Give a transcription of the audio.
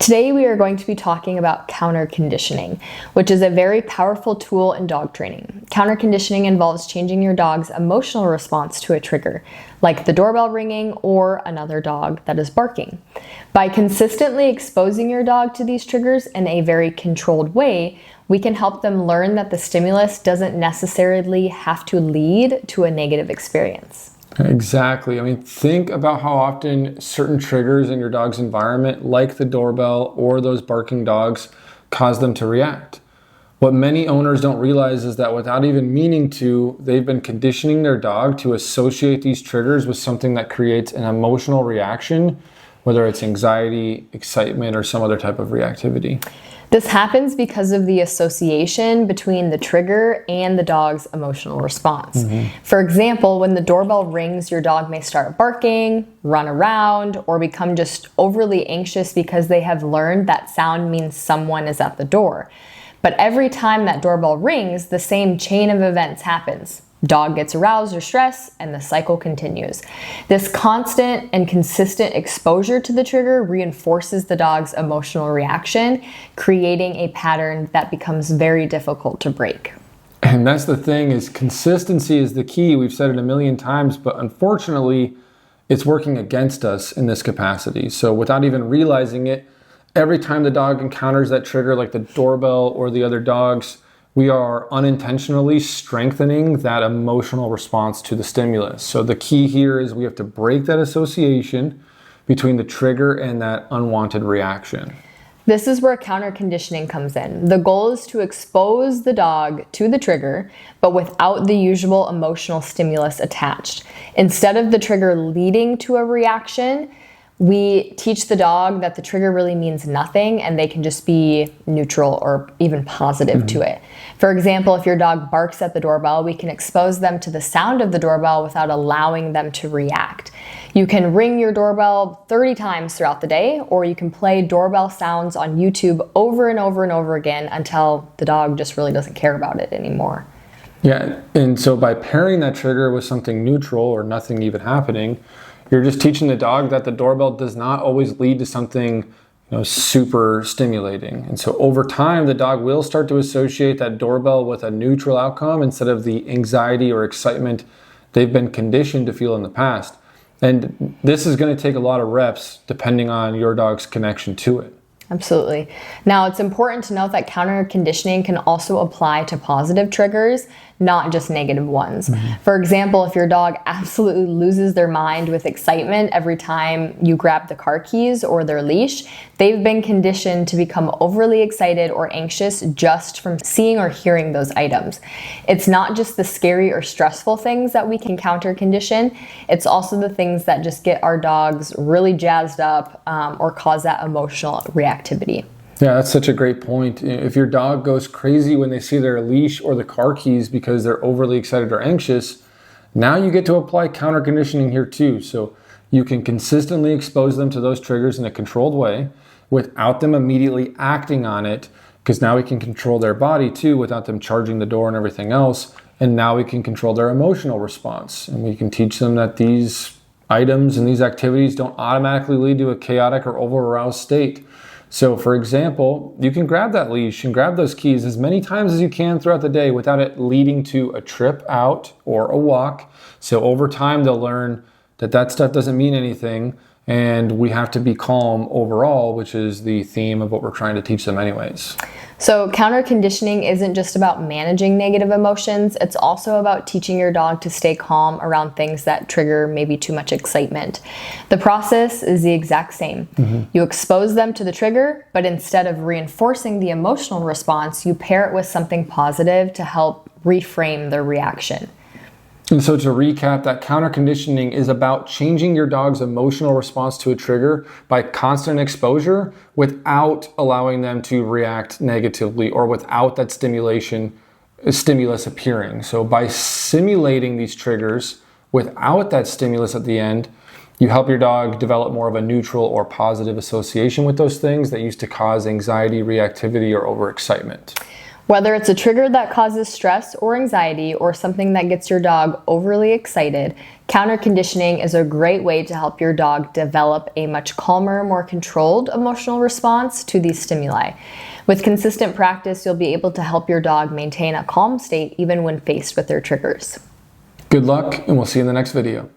Today we are going to be talking about counter conditioning, which is a very powerful tool in dog training. Counter conditioning involves changing your dog's emotional response to a trigger, like the doorbell ringing or another dog that is barking. By consistently exposing your dog to these triggers in a very controlled way, we can help them learn that the stimulus doesn't necessarily have to lead to a negative experience. Exactly. I mean, think about how often certain triggers in your dog's environment, like the doorbell or those barking dogs, cause them to react. What many owners don't realize is that without even meaning to, they've been conditioning their dog to associate these triggers with something that creates an emotional reaction, whether it's anxiety, excitement, or some other type of reactivity. This happens because of the association between the trigger and the dog's emotional response. For example, when the doorbell rings, your dog may start barking, run around, or become just overly anxious because they have learned that sound means someone is at the door. But every time that doorbell rings, the same chain of events happens. Dog gets aroused or stressed, and the cycle continues. This constant and consistent exposure to the trigger reinforces the dog's emotional reaction, creating a pattern that becomes very difficult to break. And that's the thing, is consistency is the key. We've said it a million times, but unfortunately, it's working against us in this capacity. So without even realizing it, every time the dog encounters that trigger, like the doorbell or the other dogs, we are unintentionally strengthening that emotional response to the stimulus. So the key here is we have to break that association between the trigger and that unwanted reaction. This is where counter conditioning comes in. The goal is to expose the dog to the trigger, but without the usual emotional stimulus attached. Instead of the trigger leading to a reaction, we teach the dog that the trigger really means nothing and they can just be neutral or even positive to it. For example, if your dog barks at the doorbell, we can expose them to the sound of the doorbell without allowing them to react. You can ring your doorbell 30 times throughout the day, or you can play doorbell sounds on YouTube over and over and over again until the dog just really doesn't care about it anymore. Yeah, and so by pairing that trigger with something neutral or nothing even happening, you're just teaching the dog that the doorbell does not always lead to something super stimulating. And so over time, the dog will start to associate that doorbell with a neutral outcome instead of the anxiety or excitement they've been conditioned to feel in the past. And this is going to take a lot of reps depending on your dog's connection to it. Absolutely. Now, it's important to note that counter conditioning can also apply to positive triggers, not just negative ones. For example, if your dog absolutely loses their mind with excitement every time you grab the car keys or their leash, they've been conditioned to become overly excited or anxious just from seeing or hearing those items. It's not just the scary or stressful things that we can counter condition, it's also the things that just get our dogs really jazzed up or cause that emotional reactivity. Yeah, that's such a great point. If your dog goes crazy when they see their leash or the car keys because they're overly excited or anxious, now you get to apply counter conditioning here too. So you can consistently expose them to those triggers in a controlled way without them immediately acting on it, because now we can control their body too without them charging the door and everything else. And now we can control their emotional response. And we can teach them that these items and these activities don't automatically lead to a chaotic or over-aroused state. So for example, you can grab that leash and grab those keys as many times as you can throughout the day without it leading to a trip out or a walk. So over time, they'll learn that that stuff doesn't mean anything, and we have to be calm overall, which is the theme of what we're trying to teach them anyways. So counter conditioning isn't just about managing negative emotions, it's also about teaching your dog to stay calm around things that trigger maybe too much excitement. The process is the exact same. You expose them to the trigger, but instead of reinforcing the emotional response, you pair it with something positive to help reframe their reaction. And so to recap, that counter conditioning is about changing your dog's emotional response to a trigger by constant exposure without allowing them to react negatively or without that stimulus appearing. So by simulating these triggers without that stimulus at the end, you help your dog develop more of a neutral or positive association with those things that used to cause anxiety, reactivity, or overexcitement. Whether it's a trigger that causes stress or anxiety or something that gets your dog overly excited, counter conditioning is a great way to help your dog develop a much calmer, more controlled emotional response to these stimuli. With consistent practice, you'll be able to help your dog maintain a calm state even when faced with their triggers. Good luck, and we'll see you in the next video.